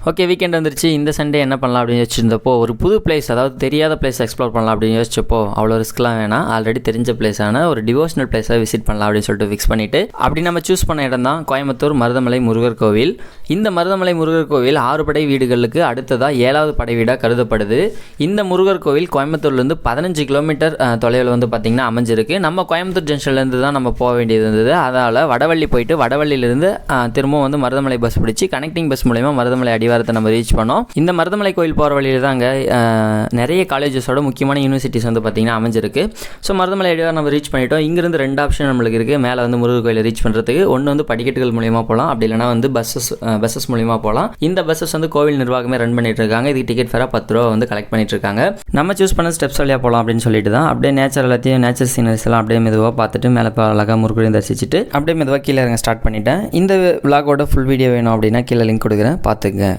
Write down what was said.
Okay, weekend வந்துருச்சு. இந்த Sunday என்ன பண்ணலாம் அப்படின்னு யோசிச்சிருந்தப்போ, ஒரு புது பிளேஸ், அதாவது தெரியாத பிளேஸ் எக்ஸ்ப்ளோர் பண்ணலாம் அப்படின்னு யோசிச்சப்போ, அவ்வளோ ரிஸ்க்லாம் வேணாம், ஆல்ரெடி தெரிஞ்ச பிளேஸான ஒரு டிவோஷனல் பிளேஸை விசிட் பண்ணலாம் அப்படின்னு சொல்லிட்டு ஃபிக்ஸ் பண்ணிவிட்டு, அப்படி நம்ம சூஸ் பண்ண இடம் தான் கோயம்புத்தூர் மருதமலை முருகர் கோவில். இந்த மருதமலை முருகர் கோவில் 6 படை வீடுகளுக்கு அடுத்ததாக 7வது படை வீடாக கருதப்படுது. இந்த முருகர் கோவில் கோயம்புத்தூர்லேருந்து 15 கிலோமீட்டர் தொலைவில் வந்து பார்த்திங்கன்னா அமைஞ்சிருக்கு. நம்ம கோயம்புத்தூர் ஜங்ஷன்லேருந்து தான் நம்ம போக வேண்டியது இருந்தது. அதனால் வடவள்ளி போயிட்டு வடவள்ளியிலேருந்து திரும்பவும் வந்து மருதமலை பஸ் பிடிச்சி கனெக்டிங் பஸ் மூலமா மருதமலை அடிவாரத்தை நம்ம ரீச் பண்ணோம். இந்த மருதமலை கோயில் போகிற வழியில் தான் அங்கே நிறைய காலேஜஸோட முக்கியமான யூனிவர்சிட்டிஸ் வந்து பார்த்திங்கன்னா அமைஞ்சிருக்கு. ஸோ மருதமலை அடிவாரம் நம்ம ரீச் பண்ணிட்டோம். இங்கிருந்து 2 ஆப்ஷன் நம்மளுக்கு இருக்குது. மேலே வந்து முருகர் கோயிலை ரீச் பண்ணுறதுக்கு ஒன்று வந்து படிக்கட்டுகள் மூலியமாக போகலாம், அப்படி இல்லைனா வந்து பஸ்ஸஸ் மூலியமாக போகலாம். இந்த பஸ்ஸஸ் வந்து கோவில் நிர்வாகமே ரன் பண்ணிட்டு இருக்காங்க. இதுக்கு டிக்கெட் ஃபேராக 10 ரூபா வந்து கலெக்ட் பண்ணிட்டு இருக்காங்க. நம்ம சூஸ் பண்ண ஸ்டெப்ஸ் வழியாக போகலாம் அப்படின்னு சொல்லிட்டு தான் அப்படியே நேச்சர் சீனரிஸ் எல்லாம் அப்படியே மெதுவாக பார்த்துட்டு மேலே அழகாக முருகரையும் தரிசிச்சுட்டு அப்படியே மெதுவாக கீழே இறங்க ஸ்டார்ட் பண்ணிட்டேன். இந்த விலாகோட ஃபுல் வீடியோ வேணும் அப்படின்னா கீழே லிங்க் கொடுக்குறேன், பார்த்துங்க.